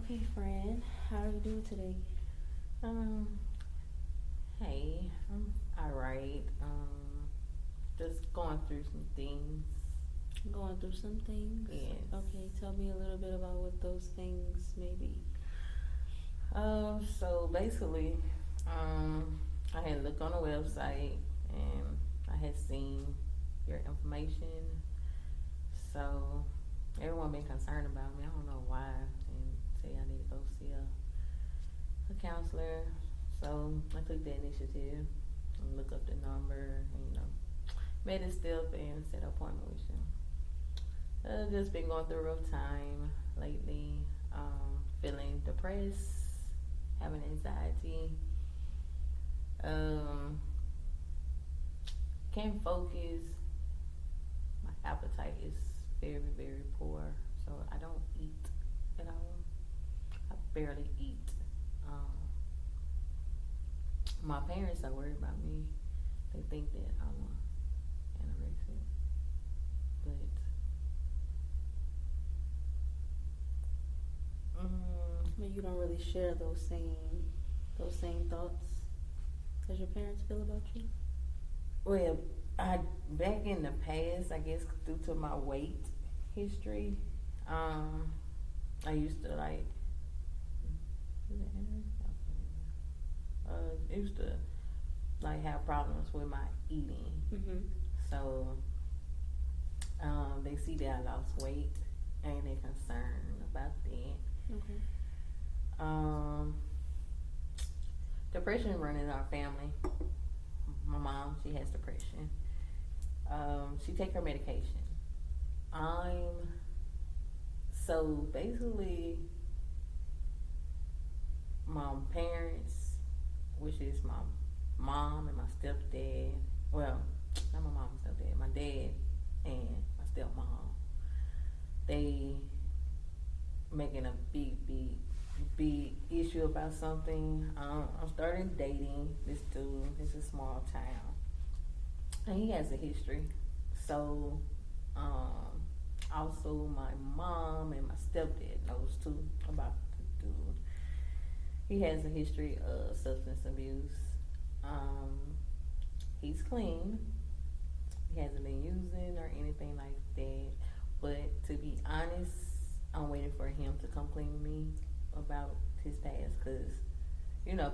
Okay, friend, how are you doing today? Um, hey, I'm alright. Just going through some things. Going through some things. Yes. Okay, tell me a little bit about what those things may be. So basically, um, I had looked on the website and I had seen your information. So everyone been concerned about me. I don't know why, and say I need to go see a counselor. So I took the initiative and look up the number and made a step and set an appointment with you. Just been going through a rough time lately. Feeling depressed, having anxiety. Um, can't focus. My appetite is very, very poor, so I don't eat at all. I barely eat. Um, my parents are worried about me. They think that I'm anorexic, but But you don't really share those same thoughts as your parents feel about you. well, I back in the past, I guess due to my weight history, um, I used to like. Is it I used to like have problems with my eating, Mhm. so they see that I lost weight and they're concerned about that. Okay. Um, depression running in our family. My mom, she has depression. She take her medication. I'm so basically my parents, which is my mom and my stepdad. Well, not my mom and stepdad. My dad and my stepmom. They making a big issue about something. I'm starting dating this dude. It's a small town, and he has a history. So, um, also my mom and my stepdad knows too about the dude. He has a history of substance abuse. Um, he's clean. He hasn't been using or anything like that. But to be honest, I'm waiting for him to come clean with me about his past because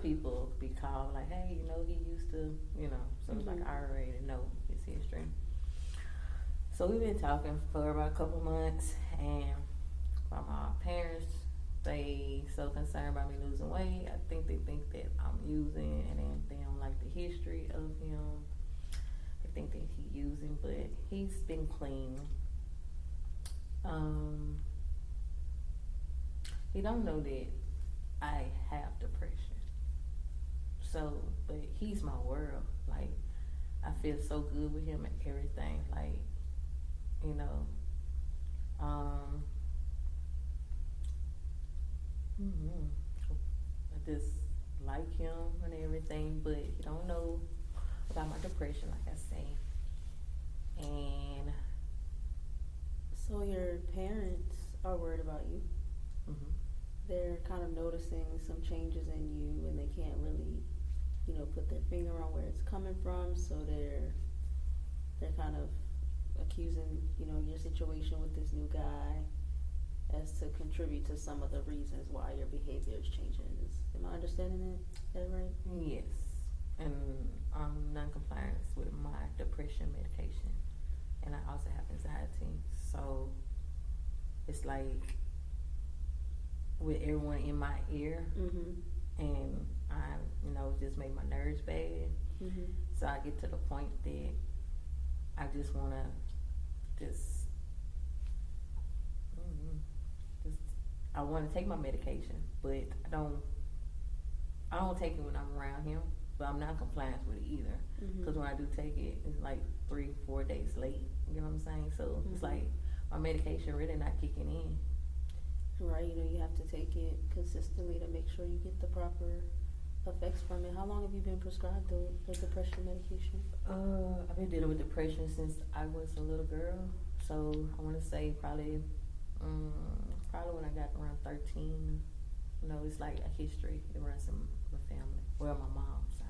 people be called like, hey, he used to, so it's like Mhm. I already know his history. So we've been talking for about a couple months, and my parents, they so concerned about me losing weight. I think they think that I'm using, and then they don't like the history of him. They think that he using, but he's been clean. Um, he don't know that I have depression. So, but he's my world. Like, I feel so good with him and everything. Like, you know, um, mm-hmm. I just like him and everything, but he don't know about my depression, like I say. And So your parents are worried about you. mm-hmm. They're kind of noticing some changes in you, and they can't really, put their finger on where it's coming from. So they're kind of accusing, your situation with this new guy as to contribute to some of the reasons why your behavior is changing. Am I understanding that right? Yes, and I'm non-compliance with my depression medication, and I also have anxiety. So it's like with everyone in my ear, Mhm. and I, just make my nerves bad. Mhm. So I get to the point that I just wanna just, mm, just I want to take my medication, but I don't take it when I'm around him. But I'm not compliant with it either, Mhm. because when I do take it, it's like 3 4 days late. You know what I'm saying? So it's Mhm. like my medication really not kicking in. Right. You have to take it consistently to make sure you get the proper effects from it. How long have you been prescribed the depression medication? I've been dealing with depression since I was a little girl. So I want to say probably when I got around 13. You know, it's like a history. It runs in the family. Well, my mom's side.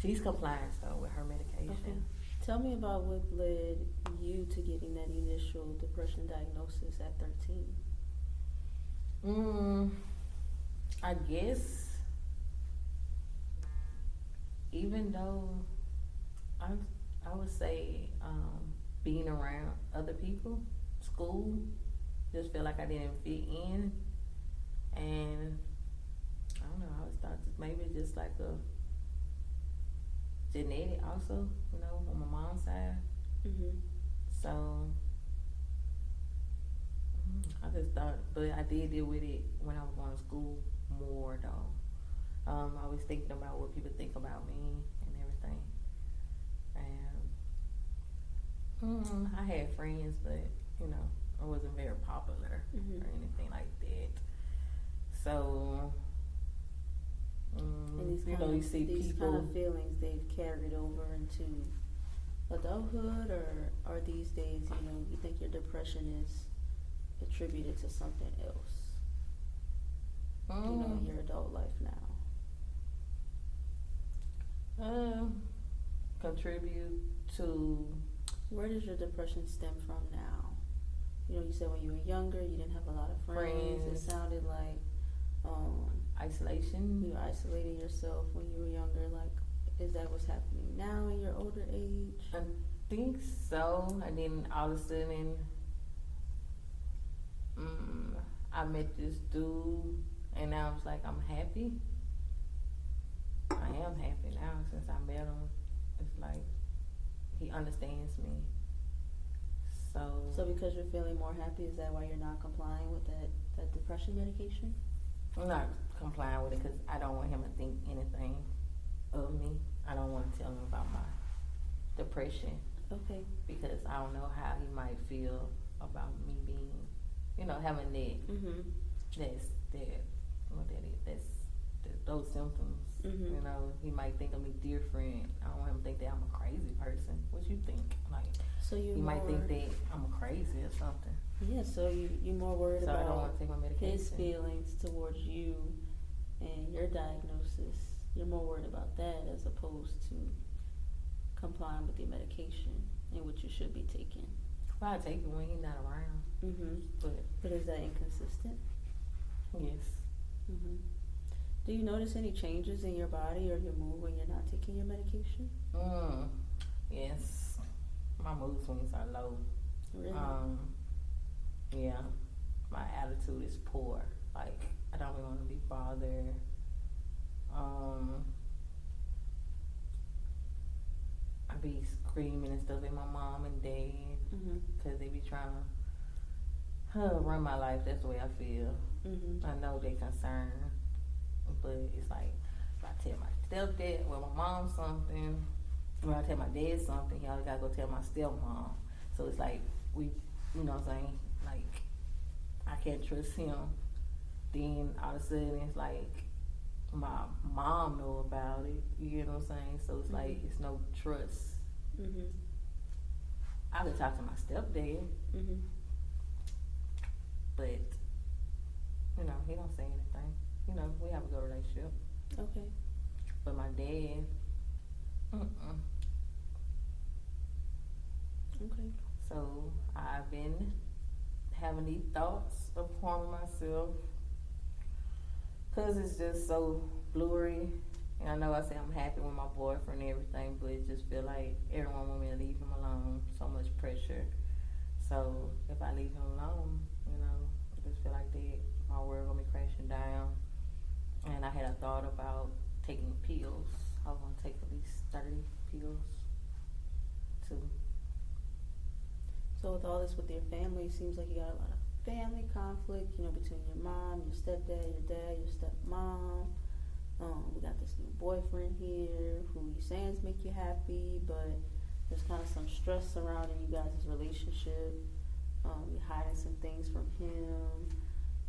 She's compliant though with her medication. Okay. Tell me about what led you to getting that initial depression diagnosis at 13. I guess even though I would say being around other people, school, just feel like I didn't fit in, and I don't know. I was thought maybe just like a genetic also, you know, on my mom's side. Mhm. So I just thought, but I did deal with it when I was going to school more though. I was thinking about what people think about me and everything, and I had friends, but you know, I wasn't very popular Mhm. or anything like that. So, And these you kind know, of you see these people. kind of feelings they've carried over into adulthood, or are these days, you know, you think your depression is attributed to something else, you know, in your adult life now? Contribute to. Where does your depression stem from now? You know, you said when you were younger, you didn't have a lot of friends. It sounded like Isolation. you were isolating yourself when you were younger. Like, is that what's happening now in your older age? I think so. And then all of a sudden, I met this dude, and I was like, I'm happy. I am happy now since I met him. It's like he understands me. So because you're feeling more happy, is that why you're not complying with that depression medication? I'm not complying with it because I don't want him to think anything of me. I don't want to tell him about my depression. Okay. Because I don't know how he might feel about me being, you know, having that. Mhm. Those symptoms. Mhm. You know, he might think of me different. I don't want him to think that I'm a crazy person. What you think? Like, So you he might think that I'm crazy or something. Yeah. So you're more worried So I don't about want to take my medication. his feelings towards you and your diagnosis. You're more worried about that as opposed to complying with your medication and what you should be taking. Well, I take it when he's not around. Mhm. But But is that inconsistent? yes. Mhm. Do you notice any changes in your body or your mood when you're not taking your medication? Yes. My mood swings are low. Really? Yeah. My attitude is poor. Like, I don't want to be bothered. I be screaming and stuff at my mom and dad because they be trying to run my life. That's the way I feel. I know they concerned, but it's like if I tell my stepdad, well, my mom something, when I tell my dad something, he always gotta go tell my stepmom. So it's like we, you know what I'm saying? Like, I can't trust him. Then all of a sudden it's like my mom know about it. You know what I'm saying? So it's like it's no trust. I could talk to my stepdad, but you know he don't say anything. You know, we have a good relationship. Okay. But my dad, Okay. So I've been having these thoughts of harming myself because it's just so blurry. And I know I say I'm happy with my boyfriend and everything, but it just feel like everyone want me to leave him alone. So much pressure. So if I leave him alone, you know, I just feel like that my world gonna be crashing down. And I had a thought about taking pills. I was gonna take at least 30 pills too. So with all this with your family, it seems like you got a lot of family conflict, you know, between your mom, your stepdad, your dad, your stepmom. We got this new boyfriend here who you saying make you happy, but there's kind of some stress surrounding you guys' relationship. You're hiding some things from him.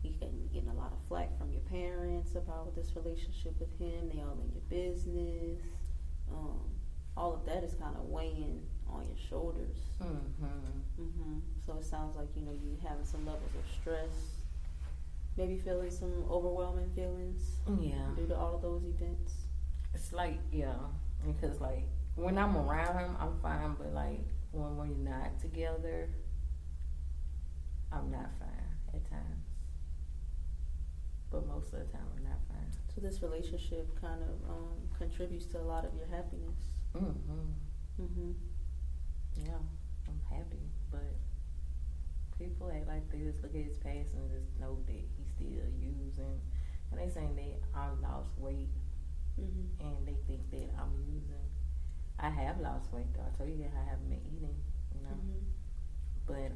You're getting a lot of flack from your parents about this relationship with him. They all in your business. All of that is kind of weighing on your shoulders. So it sounds like, you know, you having some levels of stress maybe feeling some overwhelming feelings Yeah. due to all of those events. It's like, yeah, because like when I'm around him, I'm fine, but like when we're not together, I'm not fine at times. But most of the time, I'm not fine. So this relationship kind of contributes to a lot of your happiness. Mm-hmm. Yeah, I'm happy, but people act like they just look at his past and just know that he's still using. And they saying that I lost weight, and they think that I'm using. I have lost weight though. I told you that I haven't been eating, you know. But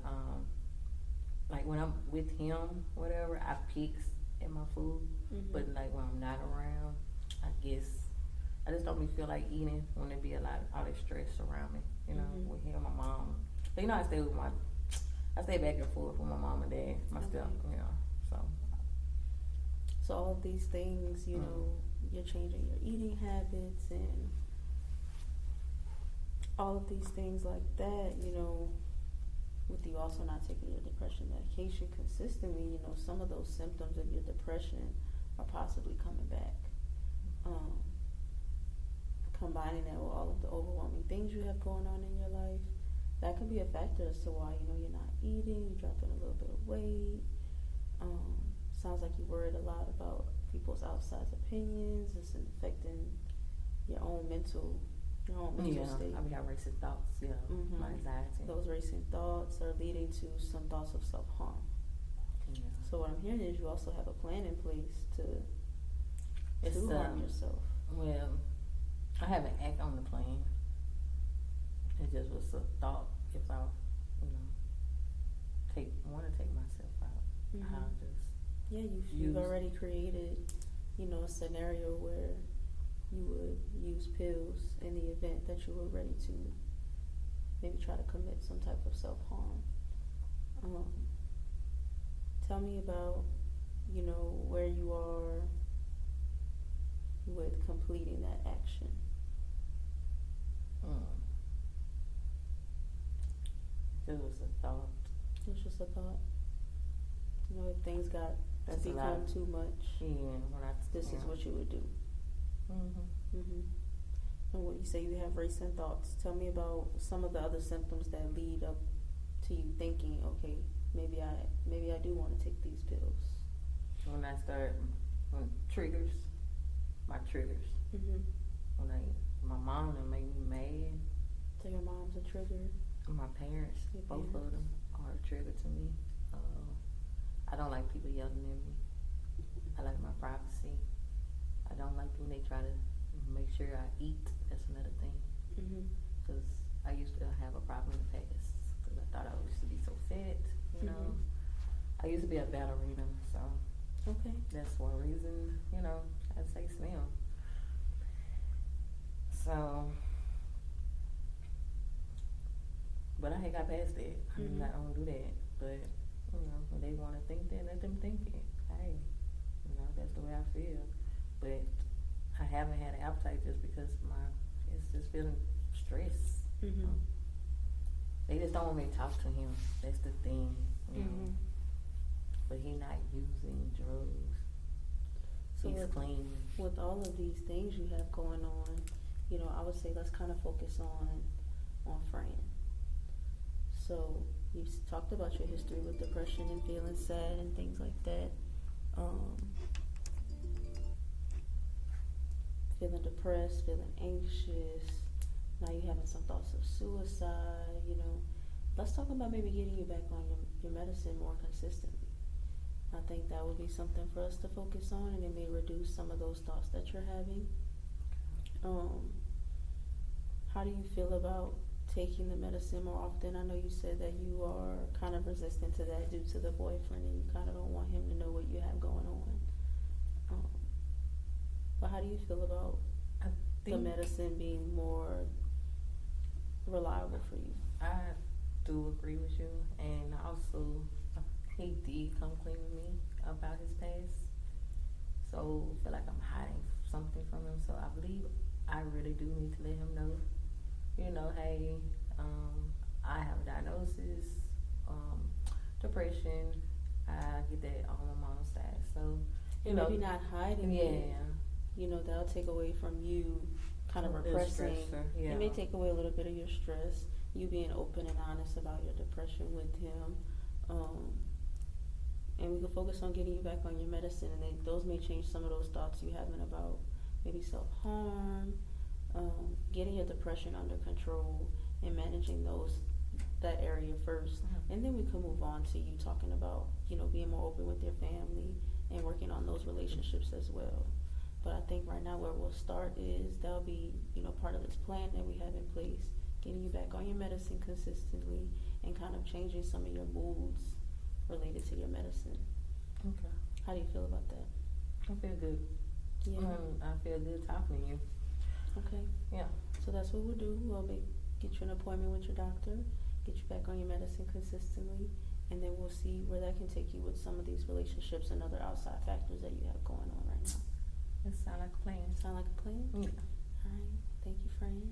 like when I'm with him, whatever, I pick at my food. But like when I'm not around, I guess I just don't really feel like eating when there be all that stress around me. You know, with him, my mom. So, you know, I stay back and forth with my mom and dad, my step, you know. So all of these things, you know, you're changing your eating habits and all of these things like that, you know, with you also not taking your depression medication consistently, you know, some of those symptoms of your depression are possibly coming back. Combining that with all of the overwhelming things you have going on in your life, that could be a factor as to why, you know, you're not eating, you're dropping a little bit of weight. Sounds like you worried a lot about people's outside opinions. It's affecting your own mental state. I mean, I racing thoughts, my anxiety. Those racing thoughts are leading to some thoughts of self-harm. Yeah. So what I'm hearing is you also have a plan in place to harm yourself. Well, I haven't acted on the plan. It just was a thought. If I, you know, want to take myself out, I'll just you've already created, you know, a scenario where you would use pills in the event that you were ready to maybe try to commit some type of self-harm. Tell me about, you know, where you are with completing that action. It was a thought. It was just a thought. You know, if things got to become too much, this is what you would do. And what you say you have racing thoughts. Tell me about some of the other symptoms that lead up to you thinking, okay, maybe I do want to take these pills. When my triggers. When my mom done made me mad. So your mom's a trigger. My parents, both of them are a trigger to me. I don't like people yelling at me. I like my privacy. I don't like when they try to make sure I eat. That's another thing. Because I used to have a problem in the past. Because I thought I used to be so fat, you know. I used to be a ballerina, so that's one reason, you know, I'd say slim. So, but I had got past that. I'm not gonna do that. But, you know, when they want to think that, let them think it. Hey, you know, that's the way I feel. But I haven't had an appetite just because it's just feeling stress. They just don't want me to talk to him. That's the thing. You know? But he not using drugs. So he's clean. With all of these things you have going on, you know, I would say let's kind of focus on Fran. So you talked about your history with depression and feeling sad and things like that. Feeling depressed, feeling anxious. Now you're having some thoughts of suicide, you know. Let's talk about maybe getting you back on your medicine more consistently. I think that would be something for us to focus on, and it may reduce some of those thoughts that you're having. How do you feel about taking the medicine more often? I know you said that you are kind of resistant to that due to the boyfriend, and you kind of don't want him to know what you have going on. But how do you feel about the medicine being more reliable for you? I do agree with you, and also he did come clean with me about his past, so I feel like I'm hiding something from him. So I believe I really do need to let him know, you know, hey, I have a diagnosis, depression. I get that on my mom's side, you maybe know, not hiding yeah. it. You know, that'll take away from you kind of A little repressing. stressor, yeah. It may take away a little bit of your stress. You being open and honest about your depression with him. And we can focus on getting you back on your medicine, and then those may change some of those thoughts you having about maybe self-harm, getting your depression under control and managing that area first. And then we can move on to you talking about, you know, being more open with your family and working on those relationships as well. But I think right now where we'll start is that'll be, you know, part of this plan that we have in place, getting you back on your medicine consistently and kind of changing some of your moods related to your medicine. Okay. How do you feel about that? I feel good. Yeah. I feel good talking to you. Okay. Yeah. So that's what we'll do. Get you an appointment with your doctor, get you back on your medicine consistently, and then we'll see where that can take you with some of these relationships and other outside factors that you have going on right now. That sound like a plan. Sound like a plan? Yeah. All right. Thank you, friend.